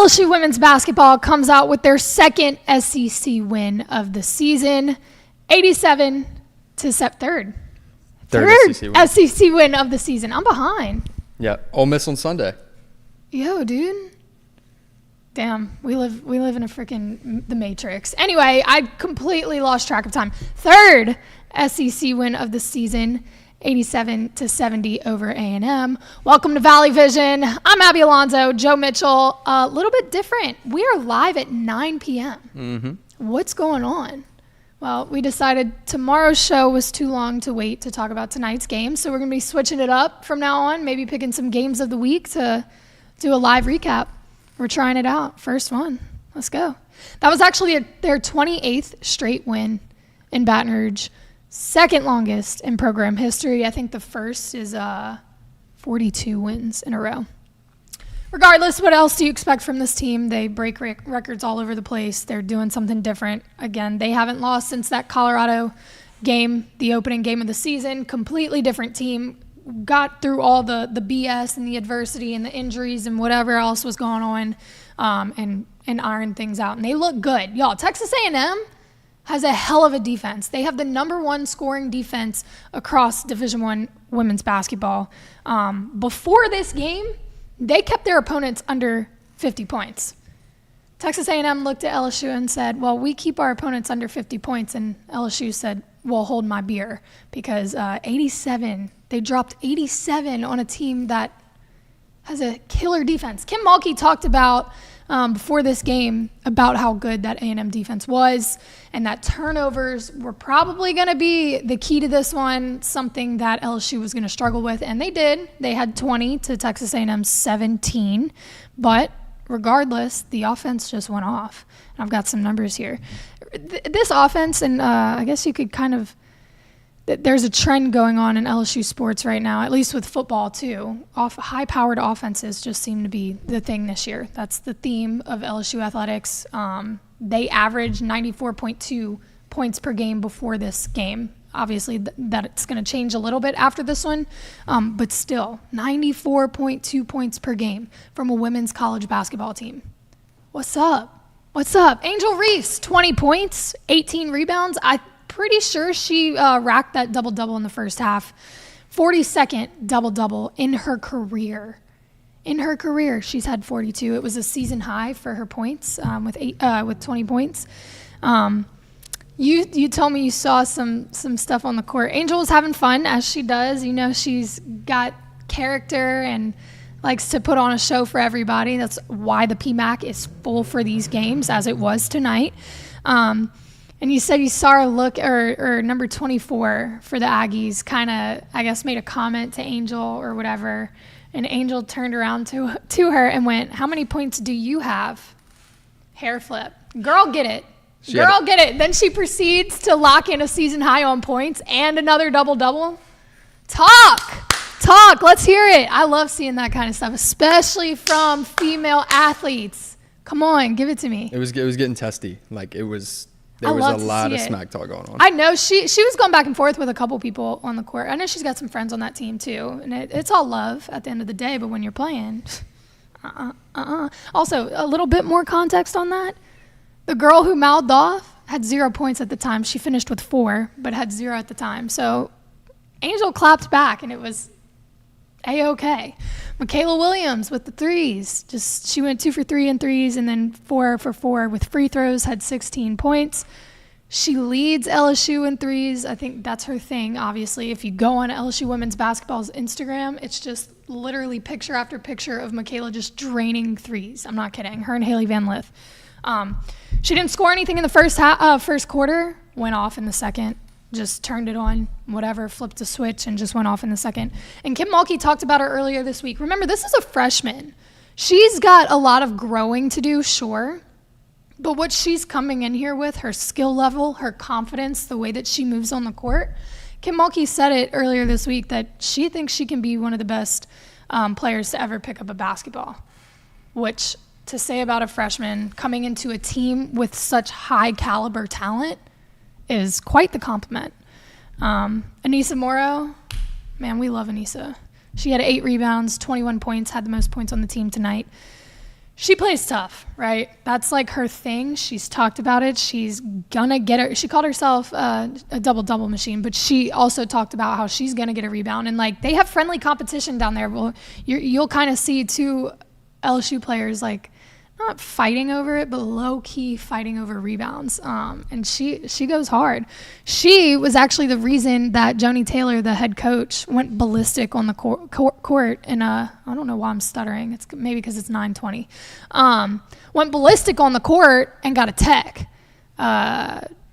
LSU women's basketball comes out with their second SEC win of the season, 87 to third SEC win of the season. I'm behind. Yeah, Ole Miss on Sunday. Yo, dude. Damn, we live in a freaking the Matrix. Anyway, I completely lost track of time. Third SEC win of the season, 87 to 70 over A&M. Welcome to Valley Vision. I'm Abby Alonso, Joe Mitchell. A little bit different. We are live at 9 p.m. Mm-hmm. What's going on? Well, we decided tomorrow's show was too long to wait to talk about tonight's game, so we're going to be switching it up from now on, maybe picking some games of the week to do a live recap. We're trying it out. First one. Let's go. That was actually their 28th straight win in Baton Rouge. Second longest in program history. I think the first is 42 wins in a row. Regardless, what else do you expect from this team? They break records all over the place. They're doing something different. Again, they haven't lost since that Colorado game, the opening game of the season. Completely different team. Got through all the BS and the adversity and the injuries and whatever else was going on and ironed things out. And they look good. Y'all, Texas A&M has a hell of a defense. They have the number one scoring defense across Division I women's basketball. Before this game, they kept their opponents under 50 points. Texas A&M looked at LSU and said, well, we keep our opponents under 50 points. And LSU said, well, hold my beer, because 87, they dropped 87 on a team that has a killer defense. Kim Mulkey talked about before this game about how good that A&M defense was, and that turnovers were probably going to be the key to this one, something that LSU was going to struggle with, and they did. They had 20 to Texas A&M's 17, but regardless, the offense just went off. I've got some numbers here. This offense, and I guess you could kind of, there's a trend going on in LSU sports right now, at least with football too. High-powered offenses just seem to be the thing this year. That's the theme of LSU athletics. They averaged 94.2 points per game before this game. Obviously, that's going to change a little bit after this one, but still, 94.2 points per game from a women's college basketball team. What's up? What's up? Angel Reese, 20 points, 18 rebounds. I'm pretty sure she racked that double-double in the first half. 42nd double-double in her career. In her career, she's had 42. It was a season high for her points with 20 points. You told me you saw some stuff on the court. Angel was having fun, as she does. You know, she's got character and likes to put on a show for everybody. That's why the PMAC is full for these games, as it was tonight. And you said you saw her look, or number 24 for the Aggies, kind of, I guess, made a comment to Angel or whatever. And Angel turned around to her and went, how many points do you have? Hair flip. Girl, get it. Girl, get it. Then she proceeds to lock in a season high on points and another double-double. Talk. Let's hear it. I love seeing that kind of stuff, especially from female athletes. Come on, give it to me. It was getting testy. Like, there was a lot of smack talk going on. I know she was going back and forth with a couple people on the court. I know she's got some friends on that team too, and it's all love at the end of the day. But when you're playing, Also, a little bit more context on that. The girl who mouthed off had 0 points at the time. She finished with 4, but had 0 at the time. So Angel clapped back, and it was A-okay. Michaela Williams with the threes. She went 2 for 3 in threes and then 4 for 4 with free throws, had 16 points. She leads LSU in threes. I think that's her thing, obviously. If you go on LSU women's basketball's Instagram, it's just literally picture after picture of Michaela just draining threes. I'm not kidding. Her and Haley Van Lith. She didn't score anything in the first quarter, went off in the second. Just turned it on, whatever, flipped a switch, and just went off in the second. And Kim Mulkey talked about her earlier this week. Remember, this is a freshman. She's got a lot of growing to do, sure. But what she's coming in here with, her skill level, her confidence, the way that she moves on the court, Kim Mulkey said it earlier this week that she thinks she can be one of the best players to ever pick up a basketball, which to say about a freshman coming into a team with such high caliber talent is quite the compliment. Aneesah Morrow, man, we love Aneesah. She had 8 rebounds, 21 points, had the most points on the team tonight. She plays tough, right? That's like her thing. She's talked about it. She's gonna get it. She called herself a double machine, but she also talked about how she's gonna get a rebound. And like they have friendly competition down there. Well, you'll kind of see two LSU players like not fighting over it, but low key fighting over rebounds. And she goes hard. She was actually the reason that Joni Taylor, the head coach, went ballistic on the court. And I don't know why I'm stuttering. It's maybe because it's 9:20. Went ballistic on the court and got a tech.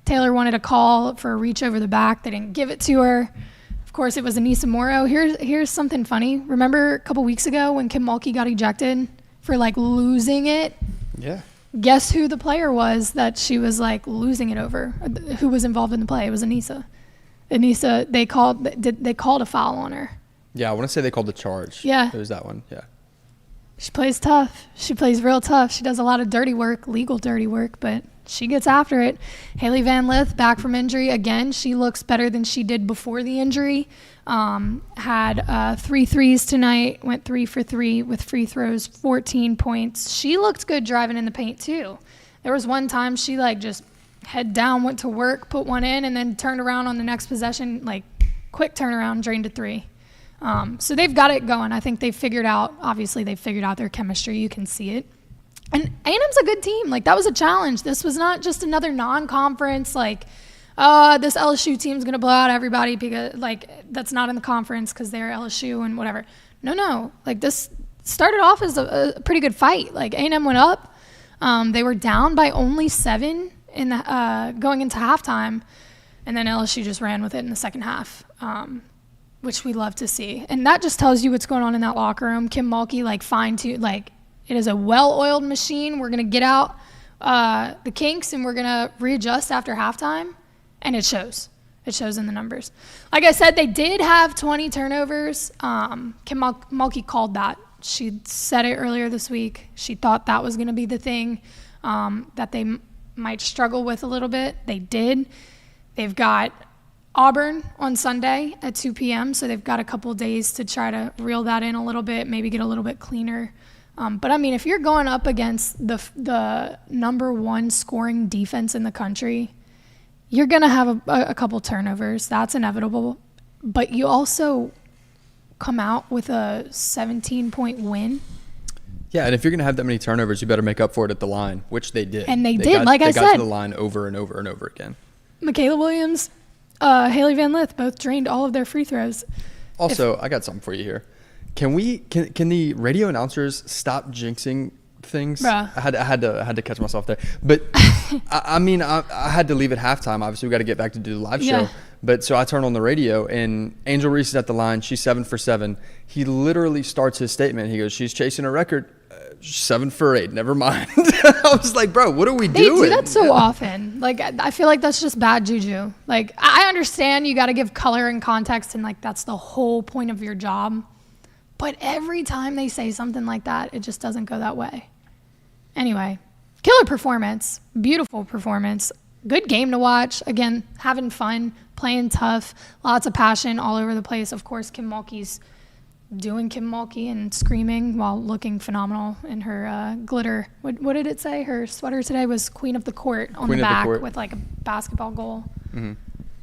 Taylor wanted a call for a reach over the back. They didn't give it to her. Of course, it was Aneesah Morrow. Here's something funny. Remember a couple weeks ago when Kim Mulkey got ejected for like losing it? Yeah. Guess who the player was that she was like losing it over? Who was involved in the play? It was Aneesah. They called a foul on her. Yeah, I want to say they called the charge. Yeah. It was that one. Yeah. She plays tough. She plays real tough. She does a lot of dirty work, legal dirty work, but she gets after it. Haley Van Lith, back from injury. Again, she looks better than she did before the injury. Had 3 threes tonight, went 3 for 3 with free throws, 14 points. She looked good driving in the paint too. There was one time she like just head down, went to work, put one in, and then turned around on the next possession, like quick turnaround, drained a 3. So they've got it going. I think they've figured out their chemistry. You can see it. And A&M's a good team. Like, that was a challenge. This was not just another non-conference, like, this LSU team's going to blow out everybody because, like, that's not in the conference because they're LSU and whatever. No. Like, this started off as a pretty good fight. Like, A&M went up. They were down by only 7 in the going into halftime, and then LSU just ran with it in the second half, which we love to see. And that just tells you what's going on in that locker room. Kim Mulkey, like, fine-tuned, like, it is a well-oiled machine. We're going to get out the kinks, and we're going to readjust after halftime, and it shows. It shows in the numbers. Like I said, they did have 20 turnovers. Kim Mulkey called that. She said it earlier this week. She thought that was going to be the thing that they might struggle with a little bit. They did. They've got Auburn on Sunday at 2 p.m., so they've got a couple days to try to reel that in a little bit, maybe get a little bit cleaner. But, I mean, if you're going up against the number 1 scoring defense in the country, you're going to have a couple turnovers. That's inevitable. But you also come out with a 17-point win. Yeah, and if you're going to have that many turnovers, you better make up for it at the line, which they did. And they did, like I said. They got to the line over and over and over again. Michaela Williams, Haley Van Lith both drained all of their free throws. Also, I got something for you here. Can the radio announcers stop jinxing things? Bruh. I had to catch myself there. But I mean, I had to leave at halftime. Obviously, we got to get back to do the live show. But so I turn on the radio, and Angel Reese is at the line. She's 7 for 7. He literally starts his statement. He goes, "She's chasing a record. 7 for 8. Never mind." I was like, bro, what are we doing? They do that so often. Like, I feel like that's just bad juju. Like, I understand you got to give color and context, and like that's the whole point of your job. But every time they say something like that, it just doesn't go that way. Anyway, killer performance, beautiful performance, good game to watch. Again, having fun, playing tough, lots of passion all over the place. Of course, Kim Mulkey's doing Kim Mulkey and screaming while looking phenomenal in her glitter. What did it say? Her sweater today was Queen of the Court on the back with like a basketball goal. Mm-hmm.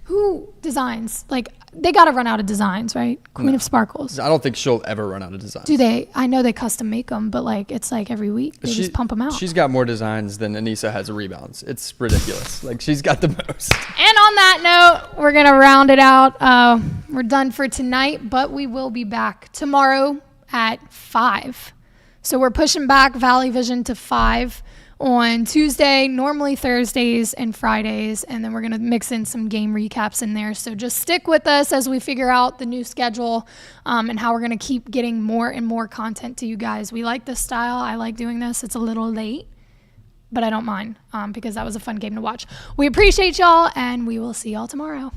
Who designs? Like, they got to run out of designs, right? Queen of Sparkles. I don't think she'll ever run out of designs. Do they? I know they custom make them, but like it's like every week they just pump them out. She's got more designs than Aneesah has rebounds. It's ridiculous. Like, she's got the most. And on that note, we're going to round it out. We're done for tonight, but we will be back tomorrow at 5. So we're pushing back Valley Vision to 5 on Tuesday, normally Thursdays and Fridays, and then we're going to mix in some game recaps in there. So just stick with us as we figure out the new schedule and how we're going to keep getting more and more content to you guys. We like this style. I like doing this. It's a little late, but I don't mind because that was a fun game to watch. We appreciate y'all, and we will see y'all tomorrow.